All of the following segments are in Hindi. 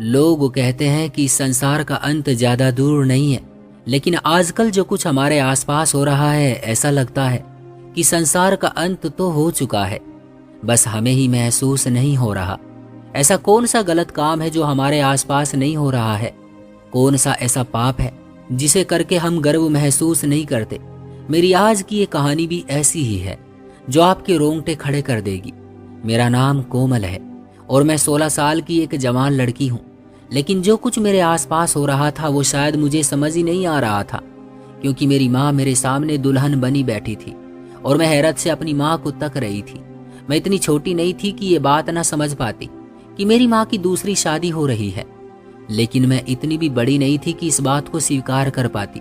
लोग कहते हैं कि संसार का अंत ज्यादा दूर नहीं है, लेकिन आजकल जो कुछ हमारे आसपास हो रहा है ऐसा लगता है कि संसार का अंत तो हो चुका है, बस हमें ही महसूस नहीं हो रहा। ऐसा कौन सा गलत काम है जो हमारे आसपास नहीं हो रहा है? कौन सा ऐसा पाप है जिसे करके हम गर्व महसूस नहीं करते? मेरी आज की ये कहानी भी ऐसी ही है जो आपके रोंगटे खड़े कर देगी। मेरा नाम कोमल है और मैं 16 साल की एक जवान लड़की हूँ, लेकिन जो कुछ मेरे आसपास हो रहा था वो शायद मुझे समझ ही नहीं आ रहा था, क्योंकि मेरी माँ मेरे सामने दुल्हन बनी बैठी थी और मैं हैरत से अपनी माँ को तक रही थी। मैं इतनी छोटी नहीं थी कि ये बात ना समझ पाती कि मेरी माँ की दूसरी शादी हो रही है, लेकिन मैं इतनी भी बड़ी नहीं थी कि इस बात को स्वीकार कर पाती।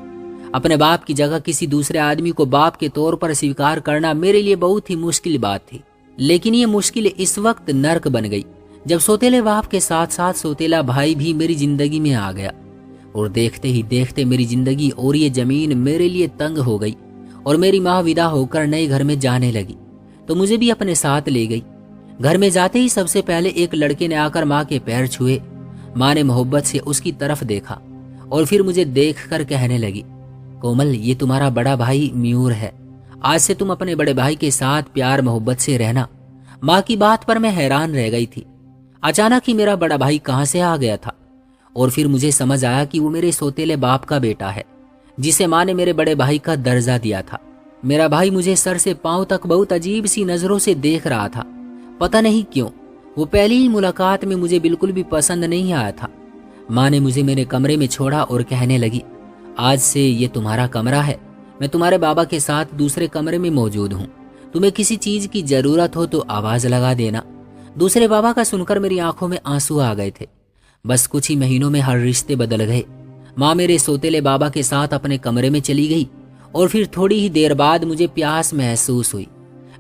अपने बाप की जगह किसी दूसरे आदमी को बाप के तौर पर स्वीकार करना मेरे लिए बहुत ही मुश्किल बात थी। लेकिन ये मुश्किल इस वक्त नर्क बन गई जब सौतेले बाप के साथ साथ सौतेला भाई भी मेरी जिंदगी में आ गया। और देखते ही देखते मेरी जिंदगी और ये जमीन मेरे लिए तंग हो गई और मेरी माँ विदा होकर नए घर में जाने लगी तो मुझे भी अपने साथ ले गई। घर में जाते ही सबसे पहले एक लड़के ने आकर माँ के पैर छुए। माँ ने मोहब्बत से उसकी तरफ देखा और फिर मुझे देख कर कहने लगी, कोमल, ये तुम्हारा बड़ा भाई मयूर है, आज से तुम अपने बड़े भाई के साथ प्यार मोहब्बत से रहना। माँ की बात पर मैं हैरान रह गई थी। अचानक ही मेरा बड़ा भाई कहाँ से आ गया था और फिर मुझे समझ आया कि वो मेरे सौतेले बाप का बेटा है, जिसे माँ ने मेरे बड़े भाई का दर्जा दिया था। मेरा भाई मुझे सर से पांव तक बहुत अजीब सी नजरों से देख रहा था। पता नहीं क्यों वो पहली ही मुलाकात में मुझे बिल्कुल भी पसंद नहीं आया था। माँ ने मुझे मेरे कमरे में छोड़ा और कहने लगी, आज से ये तुम्हारा कमरा है, मैं तुम्हारे बाबा के साथ दूसरे कमरे में मौजूद हूँ। तुम्हें किसी चीज की जरूरत हो तो आवाज लगा देना। दूसरे बाबा का सुनकर मेरी आंखों में आंसू आ गए थे। बस कुछ ही महीनों में हर रिश्ते बदल गए। माँ मेरे सौतेले बाबा के साथ अपने कमरे में चली गई और फिर थोड़ी ही देर बाद मुझे प्यास महसूस हुई।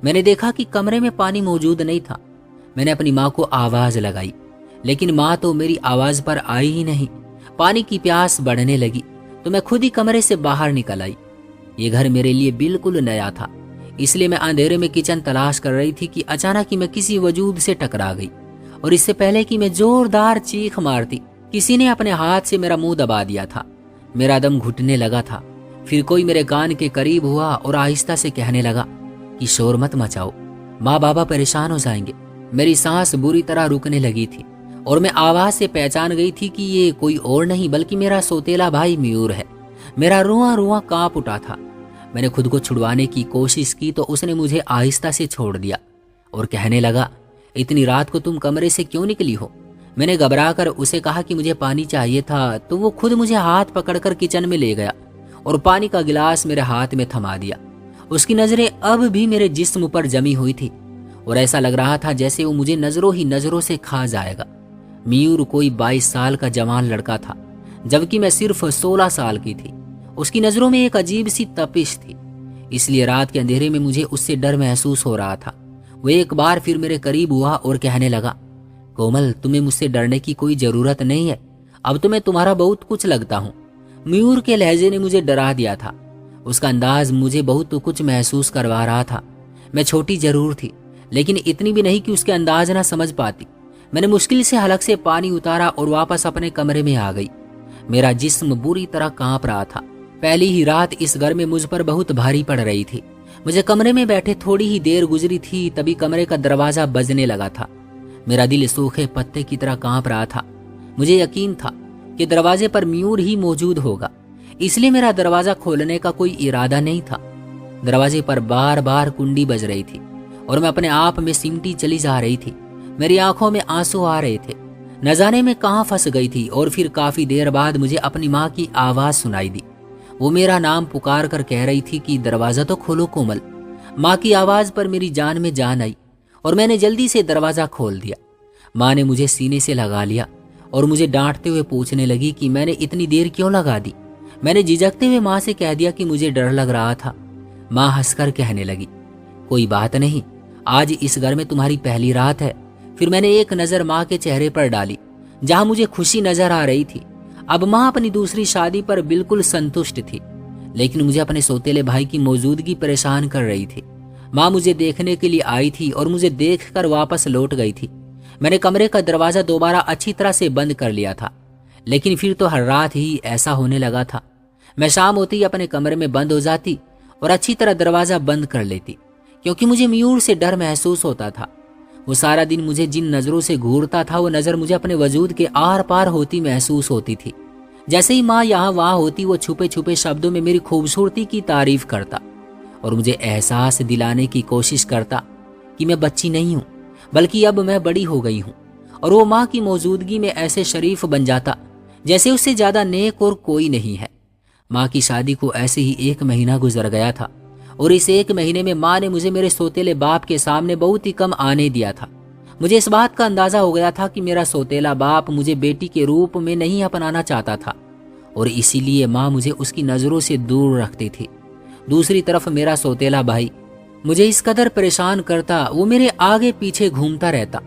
मैंने देखा कि कमरे में पानी मौजूद नहीं था। मैंने अपनी माँ को आवाज लगाई, लेकिन माँ तो मेरी आवाज पर आई ही नहीं। पानी की प्यास बढ़ने लगी तो मैं खुद ही कमरे से बाहर निकल आई। ये घर मेरे लिए बिल्कुल नया था, इसलिए मैं अंधेरे में किचन तलाश कर रही थी कि अचानक ही मैं किसी वजूद से टकरा गई और इससे पहले कि मैं जोरदार चीख मारती, किसी ने अपने हाथ से मेरा मुंह दबा दिया था। मेरा दम घुटने लगा था। फिर कोई मेरे कान के करीब हुआ और आहिस्ता से कहने लगा कि शोर मत मचाओ, माँ बाबा परेशान हो जाएंगे। मेरी सांस बुरी तरह रुकने लगी थी और मैं आवाज से पहचान गई थी कि ये कोई और नहीं बल्कि मेरा सौतेला भाई मयूर है। मेरा रुआं रुआं कांप उठा था। मैंने खुद को छुड़वाने की कोशिश की तो उसने मुझे आहिस्ता से छोड़ दिया और कहने लगा, इतनी रात को तुम कमरे से क्यों निकली हो? मैंने घबरा कर उसे कहा कि मुझे पानी चाहिए था तो वो खुद मुझे हाथ पकड़कर किचन में ले गया और पानी का गिलास मेरे हाथ में थमा दिया। उसकी नजरें अब भी मेरे जिस्म पर जमी हुई थी और ऐसा लग रहा था जैसे वो मुझे नजरों ही नजरों से खा जाएगा। मयूर कोई 22 साल का जवान लड़का था, जबकि मैं सिर्फ 16 साल की थी। उसकी नजरों में एक अजीब सी तपिश थी, इसलिए रात के अंधेरे में मुझे उससे डर महसूस हो रहा था। वो एक बार फिर मेरे करीब हुआ और कहने लगा, कोमल, तुम्हें मुझसे डरने की कोई जरूरत नहीं है, अब तो मैं तुम्हारा बहुत कुछ लगता हूँ। मयूर के लहजे ने मुझे डरा दिया था। उसका अंदाज मुझे बहुत कुछ महसूस करवा रहा था। मैं छोटी जरूर थी, लेकिन इतनी भी नहीं कि उसके अंदाज ना समझ पाती। मैंने मुश्किल से हलक से पानी उतारा और वापस अपने कमरे में आ गई। मेरा जिस्म बुरी तरह कांप रहा था। पहली ही रात इस घर में मुझ पर बहुत भारी पड़ रही थी। मुझे कमरे में बैठे थोड़ी ही देर गुजरी थी, तभी कमरे का दरवाजा बजने लगा था। मेरा दिल सूखे पत्ते की तरह कांप रहा था। मुझे यकीन था कि दरवाजे पर मयूर ही मौजूद होगा, इसलिए मेरा दरवाजा खोलने का कोई इरादा नहीं था। दरवाजे पर बार बार कुंडी बज रही थी और मैं अपने आप में सिमटी चली जा रही थी। मेरी आंखों में आंसू आ रहे थे। न जाने में कहाँ फंस गई थी और फिर काफी देर बाद मुझे अपनी माँ की आवाज सुनाई दी। वो मेरा नाम पुकार कर कह रही थी कि दरवाजा तो खोलो कोमल। माँ की आवाज पर मेरी जान में जान आई और मैंने जल्दी से दरवाजा खोल दिया। माँ ने मुझे सीने से लगा लिया और मुझे डांटते हुए पूछने लगी कि मैंने इतनी देर क्यों लगा दी। मैंने झिझकते हुए माँ से कह दिया कि मुझे डर लग रहा था। माँ हंसकर कहने लगी, कोई बात नहीं, आज इस घर में तुम्हारी पहली रात है। फिर मैंने एक नजर माँ के चेहरे पर डाली, जहां मुझे खुशी नजर आ रही थी। अब माँ अपनी दूसरी शादी पर बिल्कुल संतुष्ट थी, लेकिन मुझे अपने सौतेले भाई की मौजूदगी परेशान कर रही थी। माँ मुझे देखने के लिए आई थी और मुझे देखकर वापस लौट गई थी। मैंने कमरे का दरवाजा दोबारा अच्छी तरह से बंद कर लिया था, लेकिन फिर तो हर रात ही ऐसा होने लगा था। मैं शाम होते ही अपने कमरे में बंद हो जाती और अच्छी तरह दरवाजा बंद कर लेती, क्योंकि मुझे मयूर से डर महसूस होता था। वो सारा दिन मुझे जिन नजरों से घूरता था, वो नजर मुझे अपने वजूद के आर पार होती महसूस होती थी। जैसे ही माँ यहाँ वहां होती, वो छुपे छुपे शब्दों में मेरी खूबसूरती की तारीफ करता और मुझे एहसास दिलाने की कोशिश करता कि मैं बच्ची नहीं हूँ, बल्कि अब मैं बड़ी हो गई हूँ। और वो माँ की मौजूदगी में ऐसे शरीफ बन जाता जैसे उससे ज्यादा नेक और कोई नहीं है। माँ की शादी को ऐसे ही 1 महीना गुजर गया था और इस 1 महीने में माँ ने मुझे मेरे सोतेले बाप के सामने बहुत ही कम आने दिया था। मुझे इस बात का अंदाजा हो गया था कि मेरा सोतेला बाप मुझे बेटी के रूप में नहीं अपनाना चाहता था और इसीलिए माँ मुझे उसकी नजरों से दूर रखती थी। दूसरी तरफ मेरा सोतेला भाई मुझे इस कदर परेशान करता, वो मेरे आगे पीछे घूमता रहता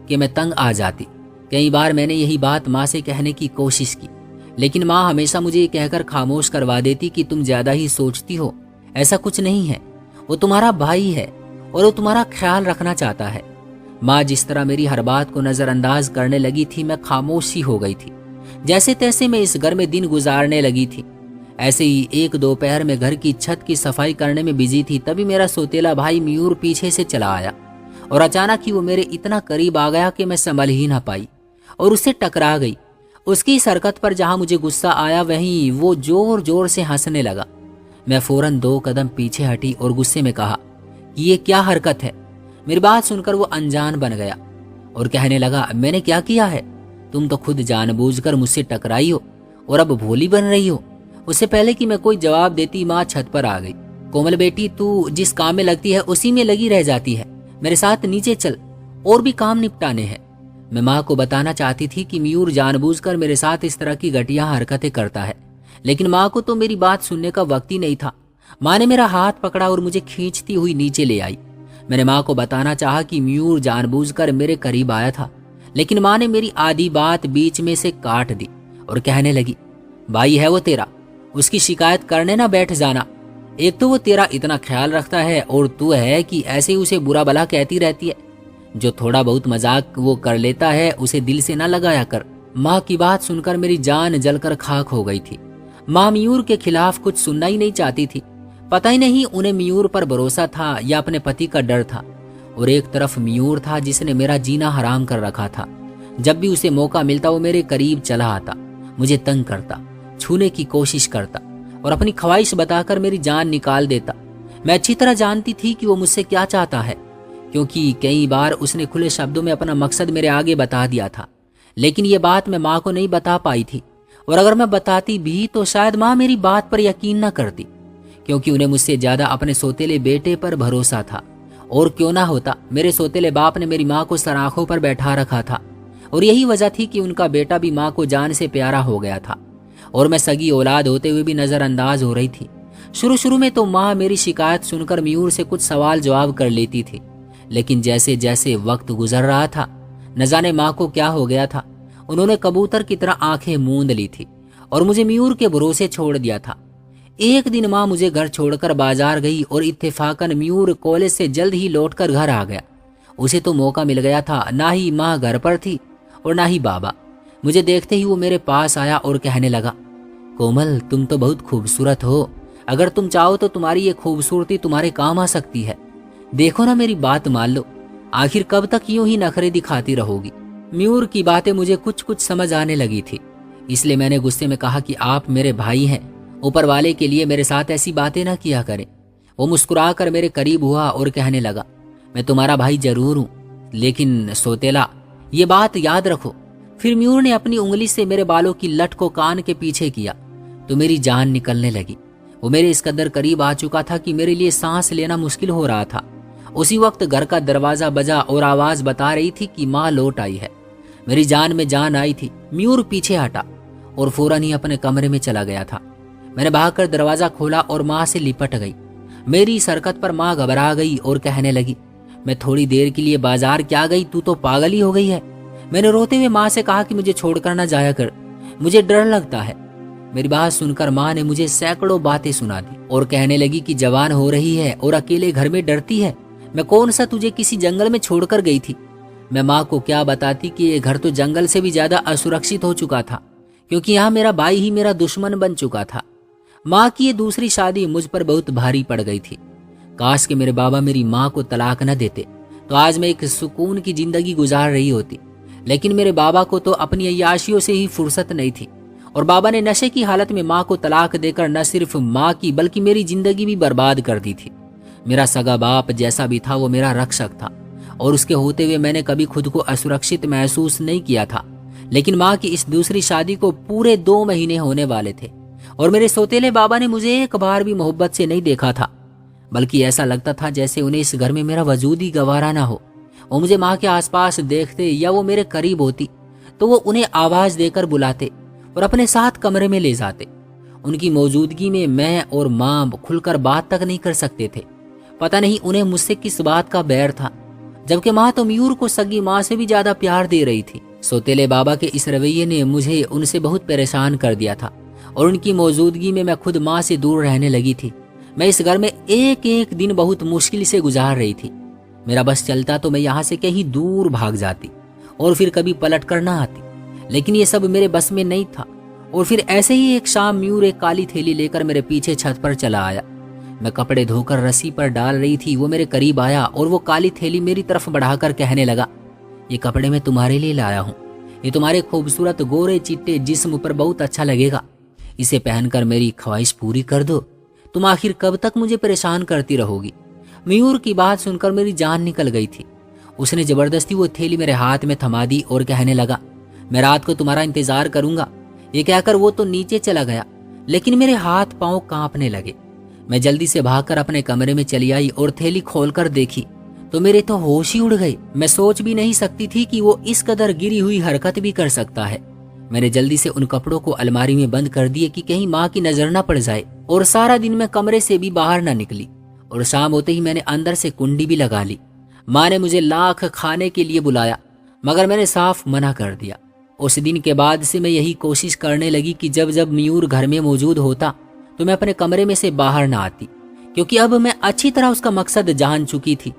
कि मैं तंग आ जाती। कई बार मैंने यही बात माँ से कहने की कोशिश की, लेकिन माँ हमेशा मुझे ये कहकर खामोश करवा देती कि तुम ज्यादा ही सोचती हो, ऐसा कुछ नहीं है, वो तुम्हारा भाई है और वो तुम्हारा ख्याल रखना चाहता है। माँ जिस तरह मेरी हर बात को नजरअंदाज करने लगी थी, मैं खामोश सी हो गई थी। जैसे तैसे मैं इस घर में दिन गुजारने लगी थी। ऐसे ही एक दोपहर में घर की छत की सफाई करने में बिजी थी, तभी मेरा सोतेला भाई मयूर पीछे से चला आया और अचानक ही वो मेरे इतना करीब आ गया कि मैं संभल ही ना पाई और उससे टकरा गई। उसकी इस हरकत पर जहां मुझे गुस्सा आया, वहीं वो जोर जोर से हंसने लगा। मैं फौरन 2 कदम पीछे हटी और गुस्से में कहा कि ये क्या हरकत है। मेरी बात सुनकर वो अनजान बन गया और कहने लगा, मैंने क्या किया है? तुम तो खुद जानबूझकर मुझसे टकराई हो और अब भोली बन रही हो। उससे पहले कि मैं कोई जवाब देती, माँ छत पर आ गई। कोमल बेटी, तू जिस काम में लगती है उसी में लगी रह जाती है। मेरे साथ नीचे चल, और भी काम निपटाने हैं। मैं माँ को बताना चाहती थी कि मयूर जानबूझकर मेरे साथ इस तरह की घटिया हरकतें करता है, लेकिन माँ को तो मेरी बात सुनने का वक्त ही नहीं था। माँ ने मेरा हाथ पकड़ा और मुझे खींचती हुई नीचे ले आई। मैंने माँ को बताना चाहा कि मयूर जानबूझकर मेरे करीब आया था, लेकिन माँ ने मेरी आधी बात बीच में से काट दी और कहने लगी, भाई है वो तेरा, उसकी शिकायत करने ना बैठ जाना। एक तो वो तेरा इतना ख्याल रखता है और तू है कि ऐसे ही उसे बुरा भला कहती रहती है। जो थोड़ा बहुत मजाक वो कर लेता है उसे दिल से ना लगाया कर। माँ की बात सुनकर मेरी जान जलकर खाक हो गई थी। माँ मयूर के खिलाफ कुछ सुनना ही नहीं चाहती थी। पता ही नहीं उन्हें मयूर पर भरोसा था या अपने पति का डर था। और एक तरफ मयूर था जिसने मेरा जीना हराम कर रखा था। जब भी उसे मौका मिलता वो मेरे करीब चला आता, मुझे तंग करता, छूने की कोशिश करता और अपनी ख्वाहिश बताकर मेरी जान निकाल देता। मैं अच्छी तरह जानती थी कि वो मुझसे क्या चाहता है, क्योंकि कई बार उसने खुले शब्दों में अपना मकसद मेरे आगे बता दिया था। लेकिन ये बात मैं माँ को नहीं बता पाई थी, और अगर मैं बताती भी तो शायद माँ मेरी बात पर यकीन न करती, क्योंकि उन्हें मुझसे ज्यादा अपने सोतेले बेटे पर भरोसा था। और क्यों ना होता, मेरे सोतेले बाप ने मेरी माँ को सराखों पर बैठा रखा था, और यही वजह थी कि उनका बेटा भी माँ को जान से प्यारा हो गया था और मैं सगी औलाद होते हुए भी नजरअंदाज हो रही थी। शुरू शुरू में तो माँ मेरी शिकायत सुनकर मयूर से कुछ सवाल जवाब कर लेती थी, लेकिन जैसे जैसे वक्त गुजर रहा था, न जाने माँ को क्या हो गया था, उन्होंने कबूतर की तरह आंखें मूंद ली थी और मुझे मयूर के भरोसे छोड़ दिया था। एक दिन माँ मुझे घर छोड़कर बाजार गई और इत्तेफाकन मयूर कॉलेज से जल्द ही लौटकर घर आ गया। उसे तो मौका मिल गया था, ना ही माँ घर पर थी और ना ही बाबा। मुझे देखते ही वो मेरे पास आया और कहने लगा, कोमल तुम तो बहुत खूबसूरत हो, अगर तुम चाहो तो तुम्हारी ये खूबसूरती तुम्हारे काम आ सकती है। देखो ना, मेरी बात मान लो, आखिर कब तक यूं ही नखरे दिखाती रहोगी। मयूर की बातें मुझे कुछ कुछ समझ आने लगी थी, इसलिए मैंने गुस्से में कहा कि आप मेरे भाई हैं, ऊपर वाले के लिए मेरे साथ ऐसी बातें ना किया करें। वो मुस्कुराकर मेरे करीब हुआ और कहने लगा, मैं तुम्हारा भाई जरूर हूं, लेकिन सोतेला ये बात याद रखो। फिर मयूर ने अपनी उंगली से मेरे बालों की लट को कान के पीछे किया तो मेरी जान निकलने लगी। वो मेरे इस कदर करीब आ चुका था कि मेरे लिए सांस लेना मुश्किल हो रहा था। उसी वक्त घर का दरवाजा बजा और आवाज बता रही थी कि माँ लौट आई है। मेरी जान में जान आई थी। मयूर पीछे हटा और फौरन ही अपने कमरे में चला गया था। मैंने भागकर दरवाजा खोला और माँ से लिपट गई। मेरी इस हरकत पर माँ घबरा गई और कहने लगी, मैं थोड़ी देर के लिए बाजार क्या गई, तू तो पागल ही हो गई है। मैंने रोते हुए माँ से कहा कि मुझे छोड़कर ना जाया कर, मुझे डर लगता है। मेरी बात सुनकर माँ ने मुझे सैकड़ों बातें सुना दी और कहने लगी कि जवान हो रही है और अकेले घर में डरती है। मैं कौन सा तुझे किसी जंगल में छोड़कर गई थी। मैं माँ को क्या बताती कि ये घर तो जंगल से भी ज्यादा असुरक्षित हो चुका था, क्योंकि यहाँ मेरा भाई ही मेरा दुश्मन बन चुका था। माँ की ये दूसरी शादी मुझ पर बहुत भारी पड़ गई थी। काश कि मेरे बाबा मेरी माँ को तलाक न देते तो आज मैं एक सुकून की जिंदगी गुजार रही होती। लेकिन मेरे बाबा को तो अपनी अय्याशियों से ही फुर्सत नहीं थी, और बाबा ने नशे की हालत में माँ को तलाक देकर न सिर्फ माँ की बल्कि मेरी जिंदगी भी बर्बाद कर दी थी। मेरा सगा बाप जैसा भी था वो मेरा रक्षक था, और उसके होते हुए मैंने कभी खुद को असुरक्षित महसूस नहीं किया था। लेकिन माँ की इस दूसरी शादी को पूरे 2 महीने होने वाले थे, और मेरे सौतेले बाबा ने मुझे एक बार भी मोहब्बत से नहीं देखा था, बल्कि ऐसा लगता था जैसे उन्हें इस घर में मेरा वजूद ही गवारा ना हो। वो मुझे माँ के आसपास देखते या वो मेरे करीब होती तो वो उन्हें आवाज देकर बुलाते और अपने साथ कमरे में ले जाते। उनकी मौजूदगी में मैं और माँ खुलकर बात तक नहीं कर सकते थे। पता नहीं उन्हें मुझसे किस बात का बैर था, जबकि माँ तो मयूर को सगी माँ से भी ज्यादा प्यार दे रही थी। सौतेले बाबा के इस रवैये ने मुझे उनसे बहुत परेशान कर दिया था, और उनकी मौजूदगी में मैं खुद माँ से दूर रहने लगी थी। मैं इस घर में एक एक दिन बहुत मुश्किल से गुजार रही थी। मेरा बस चलता तो मैं यहाँ से कहीं दूर भाग जाती और फिर कभी पलट कर ना आती, लेकिन ये सब मेरे बस में नहीं था। और फिर ऐसे ही एक शाम मयूर एक काली थैली लेकर मेरे पीछे छत पर चला आया। मैं कपड़े धोकर रस्सी पर डाल रही थी, वो मेरे करीब आया और वो काली थैली मेरी तरफ बढ़ाकर कहने लगा, ये कपड़े मैं तुम्हारे लिए लाया हूँ। ये तुम्हारे खूबसूरत गोरे चिट्टे जिस्म पर बहुत अच्छा लगेगा। इसे पहनकर मेरी ख्वाहिश पूरी कर दो। तुम आखिर कब तक मुझे परेशान करती रहोगी। मयूर की बात सुनकर मेरी जान निकल गई थी। उसने जबरदस्ती वो थैली मेरे हाथ में थमा दी और कहने लगा, मैं रात को तुम्हारा इंतजार करूंगा। ये कहकर वो तो नीचे चला गया, लेकिन मेरे हाथ पांव कांपने लगे। मैं जल्दी से भागकर अपने कमरे में चली आई और थैली खोलकर देखी तो मेरे तो होश ही उड़ गए। मैं सोच भी नहीं सकती थी कि वो इस कदर गिरी हुई हरकत भी कर सकता है। मैंने जल्दी से उन कपड़ों को अलमारी में बंद कर दिए कि कहीं माँ की नजर न पड़ जाए, और सारा दिन मैं कमरे से भी बाहर न निकली। और शाम होते ही मैंने अंदर से कुंडी भी लगा ली। माँ ने मुझे लाख खाने के लिए बुलाया, मगर मैंने साफ मना कर दिया। उस दिन के बाद से मैं यही कोशिश करने लगी कि जब जब मयूर घर में मौजूद होता तो मैं अपने कमरे में से बाहर ना आती, क्योंकि अब मैं अच्छी तरह उसका मकसद जान चुकी थी।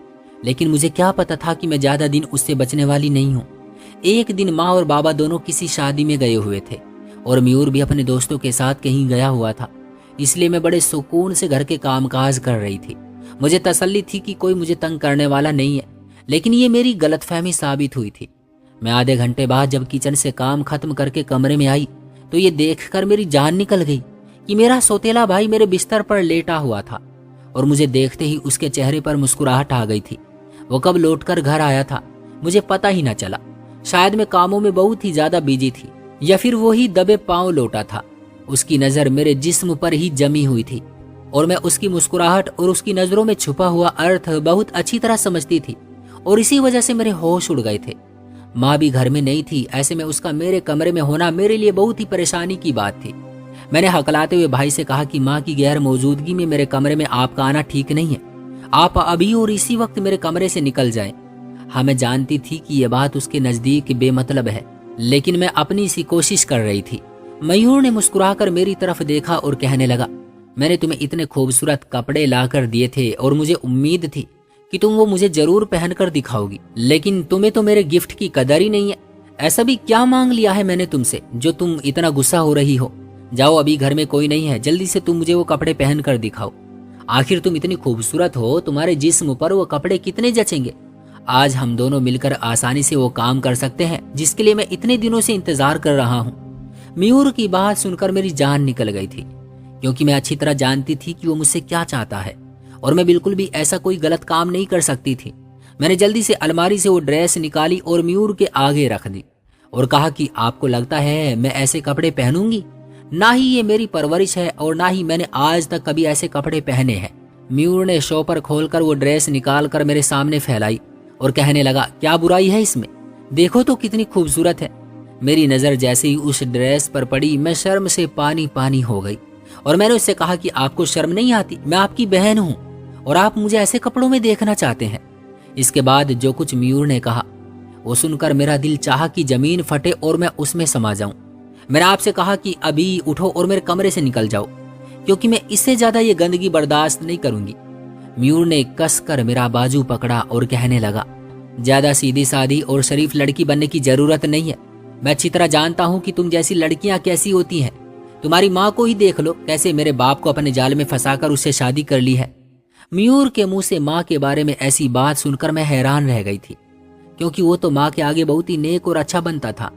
लेकिन मुझे क्या पता था कि मैं ज्यादा दिन उससे बचने वाली नहीं हूँ। एक दिन माँ और बाबा दोनों किसी शादी में गए हुए थे, और मयूर भी अपने दोस्तों के साथ कहीं गया हुआ था। इसलिए मैं बड़े सुकून से घर के कामकाज कर रही थी। मुझे तसल्ली थी कि कोई मुझे तंग करने वाला नहीं है, लेकिन ये मेरी गलतफहमी साबित हुई थी। मैं आधे घंटे बाद जब किचन से काम खत्म करके कमरे में आई तो ये देखकर मेरी जान निकल गई कि मेरा सौतेला भाई मेरे बिस्तर पर लेटा हुआ था, और मुझे देखते ही उसके चेहरे पर मुस्कुराहट आ गई थी। वो कब लौटकर घर आया था मुझे पता ही न चला। शायद मैं कामों में बहुत ही ज्यादा बिजी थी, या फिर वो ही दबे पांव लौटा था। उसकी नजर मेरे जिस्म पर ही जमी हुई थी, और मैं उसकी मुस्कुराहट और उसकी नजरों में छुपा हुआ अर्थ बहुत अच्छी तरह समझती थी, और इसी वजह से मेरे होश उड़ गए थे। माँ भी घर में नहीं थी, ऐसे में उसका मेरे कमरे में होना मेरे लिए बहुत ही परेशानी की बात थी। मैंने हकलाते हुए भाई से कहा कि माँ की गैर मौजूदगी में मेरे कमरे में आपका आना ठीक नहीं है। आप अभी और इसी वक्त मेरे कमरे से निकल जाएं। हाँ, मैं जानती थी कि यह बात उसके नजदीक बेमतलब है, लेकिन मैं अपनी सी कोशिश कर रही थी। मयूर ने मुस्कुराकर मेरी तरफ देखा और कहने लगा, मैंने तुम्हें इतने खूबसूरत कपड़े लाकर दिए थे और मुझे उम्मीद थी कि तुम वो मुझे जरूर पहनकर दिखाओगी, लेकिन तुम्हें तो मेरे गिफ्ट की कदर ही नहीं है। ऐसा भी क्या मांग लिया है मैंने तुमसे जो तुम इतना गुस्सा हो रही हो? जाओ, अभी घर में कोई नहीं है, जल्दी से तुम मुझे वो कपड़े पहन कर दिखाओ। आखिर तुम इतनी खूबसूरत हो, तुम्हारे जिस्म पर वो कपड़े कितने जचेंगे। आज हम दोनों मिलकर आसानी से वो काम कर सकते हैं जिसके लिए मैं इतने दिनों से इंतजार कर रहा हूँ। मयूर की बात सुनकर मेरी जान निकल गई थी, क्योंकि मैं अच्छी तरह जानती थी कि वो मुझसे क्या चाहता है, और मैं बिल्कुल भी ऐसा कोई गलत काम नहीं कर सकती थी। मैंने जल्दी से अलमारी से वो ड्रेस निकाली और मयूर के आगे रख दी और कहा कि आपको लगता है मैं ऐसे कपड़े पहनूंगी? ना ही ये मेरी परवरिश है और ना ही मैंने आज तक कभी ऐसे कपड़े पहने हैं। मयूर ने शॉपर खोलकर वो ड्रेस निकाल कर मेरे सामने फैलाई और कहने लगा, क्या बुराई है इसमें? देखो तो कितनी खूबसूरत है। मेरी नजर जैसे ही उस ड्रेस पर पड़ी मैं शर्म से पानी पानी हो गई, और मैंने उससे कहा कि आपको शर्म नहीं आती? मैं आपकी बहन हूँ और आप मुझे ऐसे कपड़ों में देखना चाहते हैं। इसके बाद जो कुछ मयूर ने कहा वो सुनकर मेरा दिल चाहा कि जमीन फटे और मैं उसमें समा जाऊं। मैंने आपसे कहा कि अभी उठो और मेरे कमरे से निकल जाओ, क्योंकि मैं इससे ज्यादा ये गंदगी बर्दाश्त नहीं करूंगी। मयूर ने कस कर मेरा बाजू पकड़ा और कहने लगा, ज्यादा सीधी सादी और शरीफ लड़की बनने की जरूरत नहीं है। मैं अच्छी तरह जानता हूँ कि तुम जैसी लड़कियां कैसी होती हैं। तुम्हारी माँ को ही देख लो, कैसे मेरे बाप को अपने जाल में फंसाकर उससे शादी कर ली है। मयूर के मुंह से माँ के बारे में ऐसी बात सुनकर मैं हैरान रह गई थी, क्योंकि वो तो माँ के आगे बहुत ही नेक और अच्छा बनता था।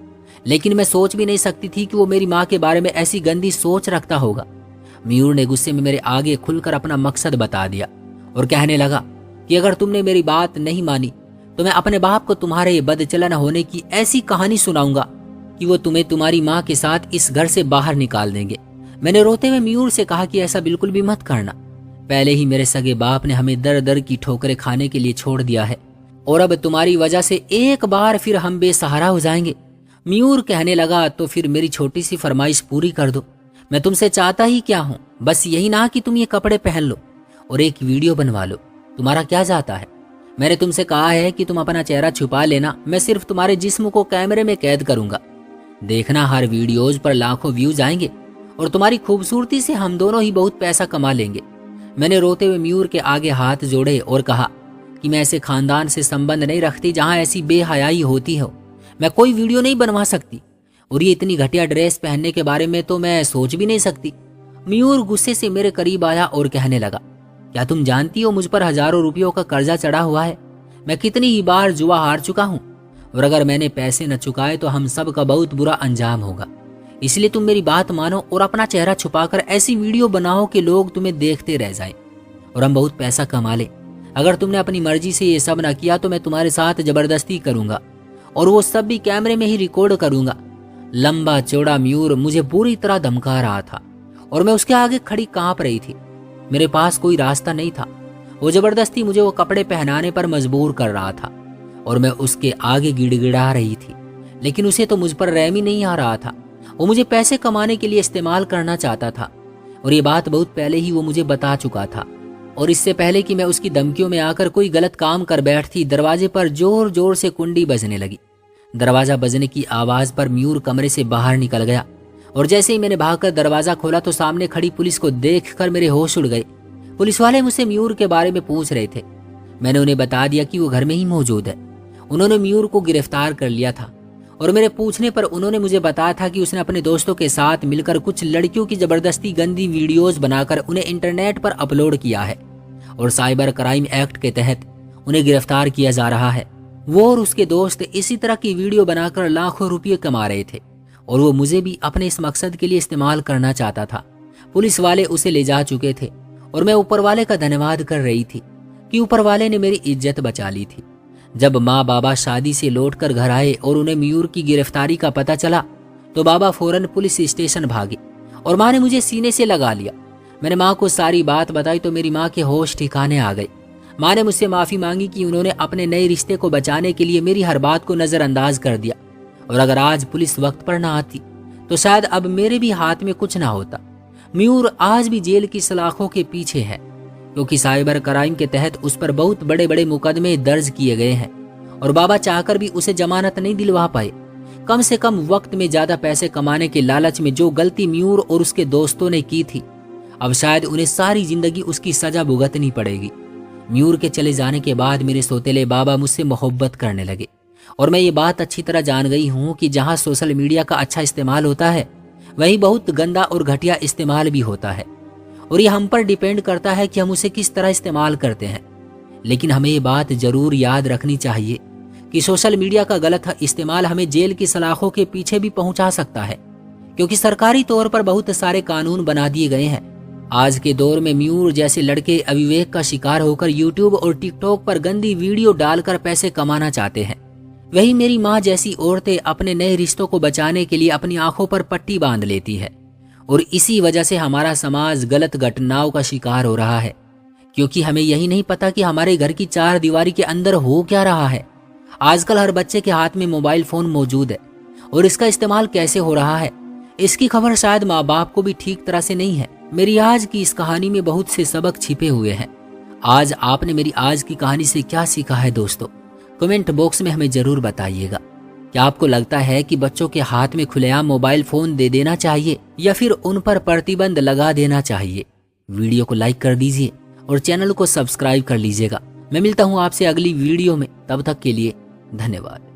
लेकिन मैं सोच भी नहीं सकती थी कि वो मेरी माँ के बारे में ऐसी गंदी सोच रखता होगा। मयूर ने गुस्से में मेरे आगे खुलकर अपना मकसद बता दिया और कहने लगा कि अगर तुमने मेरी बात नहीं मानी तो मैं अपने बाप को तुम्हारे बदचलन होने की ऐसी कहानी सुनाऊंगा कि वो तुम्हें तुम्हारी माँ के साथ इस घर से बाहर निकाल देंगे। मैंने रोते हुए मयूर से कहा कि ऐसा बिल्कुल भी मत करना। पहले ही मेरे सगे बाप ने हमें दर दर की ठोकरें खाने के लिए छोड़ दिया है और अब तुम्हारी वजह से एक बार फिर हम बेसहारा हो जाएंगे। मयूर कहने लगा, तो फिर मेरी छोटी सी फरमाइश पूरी कर दो। मैं तुमसे चाहता ही क्या हूँ, बस यही ना कि तुम ये कपड़े पहन लो और एक वीडियो बनवा लो। तुम्हारा क्या जाता है? मैंने तुमसे कहा है कि तुम अपना चेहरा छुपा लेना, मैं सिर्फ तुम्हारे जिस्म को कैमरे में कैद करूंगा। देखना हर वीडियोज पर लाखों व्यूज आएंगे और तुम्हारी खूबसूरती से हम दोनों ही बहुत पैसा कमा लेंगे। मैंने रोते हुए मयूर के आगे हाथ जोड़े और कहा कि मैं ऐसे खानदान से संबंध नहीं रखती जहां ऐसी बेहयाई होती हो। मैं कोई वीडियो नहीं बनवा सकती और ये इतनी घटिया ड्रेस पहनने के बारे में तो मैं सोच भी नहीं सकती। मयूर गुस्से से मेरे करीब आया और कहने लगा, क्या तुम जानती हो मुझ पर हजारों रुपयों का कर्जा चढ़ा हुआ है? मैं कितनी ही बार जुआ हार चुका हूँ और अगर मैंने पैसे न चुकाए तो हम सब का बहुत बुरा अंजाम होगा। इसलिए तुम मेरी बात मानो और अपना चेहरा छुपाकर ऐसी वीडियो बनाओ कि लोग तुम्हें देखते रह जाएं और हम बहुत पैसा कमा लें। अगर तुमने अपनी मर्जी से ये सब न किया तो मैं तुम्हारे साथ जबरदस्ती करूंगा और वो सब भी कैमरे में ही रिकॉर्ड करूंगा। लंबा चौड़ा मयूर मुझे पूरी तरह धमका रहा था और मैं उसके आगे खड़ी कांप रही थी। मेरे पास कोई रास्ता नहीं था। वो जबरदस्ती मुझे वो कपड़े पहनाने पर मजबूर कर रहा था और मैं उसके आगे गिड़गिड़ा रही थी, लेकिन उसे तो मुझ पर रहम ही नहीं आ रहा था। वो मुझे पैसे कमाने के लिए इस्तेमाल करना चाहता था और ये बात बहुत पहले ही वो मुझे बता चुका था। और इससे पहले कि मैं उसकी धमकियों में आकर कोई गलत काम कर बैठती, दरवाजे पर जोर जोर से कुंडी बजने लगी। दरवाजा बजने की आवाज पर मयूर कमरे से बाहर निकल गया और जैसे ही मैंने भागकर दरवाजा खोला तो सामने खड़ी पुलिस को देखकर मेरे होश उड़ गए। पुलिस वाले मुझसे मयूर के बारे में पूछ रहे थे। मैंने उन्हें बता दिया कि वो घर में ही मौजूद है। उन्होंने मयूर को गिरफ्तार कर लिया था और मेरे पूछने पर उन्होंने मुझे बताया था कि उसने अपने दोस्तों के साथ मिलकर कुछ लड़कियों की जबरदस्ती गंदी वीडियोज बनाकर उन्हें इंटरनेट पर अपलोड किया है और साइबर क्राइम एक्ट के तहत उन्हें गिरफ्तार किया जा रहा है। वो और उसके दोस्त इसी तरह की वीडियो बनाकर लाखों रुपये कमा रहे थे और वो मुझे भी अपने इस मकसद के लिए इस्तेमाल करना चाहता था। पुलिस वाले उसे ले जा चुके थे और मैं ऊपर वाले का धन्यवाद कर रही थी कि ऊपर वाले ने मेरी इज्जत बचा ली थी। जब माँ बाबा शादी से लौटकर घर आए और उन्हें मयूर की गिरफ्तारी का पता चला तो बाबा फौरन पुलिस स्टेशन भागे और माँ ने मुझे सीने से लगा लिया। मैंने माँ को सारी बात बताई तो मेरी माँ के होश ठिकाने आ गए। माँ ने मुझसे माफी मांगी कि उन्होंने अपने नए रिश्ते को बचाने के लिए मेरी हर बात को नजरअंदाज कर दिया और अगर आज पुलिस वक्त पर ना आती तो शायद अब मेरे भी हाथ में कुछ ना होता। मयूर आज भी जेल की सलाखों के पीछे है क्योंकि साइबर क्राइम के तहत उस पर बहुत बड़े बड़े मुकदमे दर्ज किए गए हैं और बाबा चाहकर भी उसे जमानत नहीं दिलवा पाए। कम से कम वक्त में ज्यादा पैसे कमाने के लालच में जो गलती मयूर और उसके दोस्तों ने की थी, अब शायद उन्हें सारी जिंदगी उसकी सजा भुगतनी पड़ेगी। मयूर के चले जाने के बाद मेरे सौतेले बाबा मुझसे मोहब्बत करने लगे और मैं ये बात अच्छी तरह जान गई हूँ कि जहाँ सोशल मीडिया का अच्छा इस्तेमाल होता है वहीं बहुत गंदा और घटिया इस्तेमाल भी होता है और ये हम पर डिपेंड करता है कि हम उसे किस तरह इस्तेमाल करते हैं। लेकिन हमें ये बात जरूर याद रखनी चाहिए कि सोशल मीडिया का गलत इस्तेमाल हमें जेल की सलाखों के पीछे भी पहुंचा सकता है क्योंकि सरकारी तौर पर बहुत सारे कानून बना दिए गए हैं। आज के दौर में मयूर जैसे लड़के अविवेक का शिकार होकर यूट्यूब और टिकटॉक पर गंदी वीडियो डालकर पैसे कमाना चाहते हैं। वही मेरी माँ जैसी औरतें अपने नए रिश्तों को बचाने के लिए अपनी आंखों पर पट्टी बांध लेती है और इसी वजह से हमारा समाज गलत घटनाओं का शिकार हो रहा है क्योंकि हमें यही नहीं पता कि हमारे घर की चार दीवारी के अंदर हो क्या रहा है। आजकल हर बच्चे के हाथ में मोबाइल फोन मौजूद है और इसका इस्तेमाल कैसे हो रहा है इसकी खबर शायद माँ बाप को भी ठीक तरह से नहीं है। मेरी आज की इस कहानी में बहुत से सबक छिपे हुए हैं। आज आपने मेरी आज की कहानी से क्या सीखा है दोस्तों, कमेंट बॉक्स में हमें जरूर बताइएगा। क्या आपको लगता है कि बच्चों के हाथ में खुलेआम मोबाइल फोन दे देना चाहिए या फिर उन पर प्रतिबंध लगा देना चाहिए? वीडियो को लाइक कर दीजिए और चैनल को सब्सक्राइब कर लीजिएगा मैं मिलता हूँ आपसे अगली वीडियो में, तब तक के लिए धन्यवाद।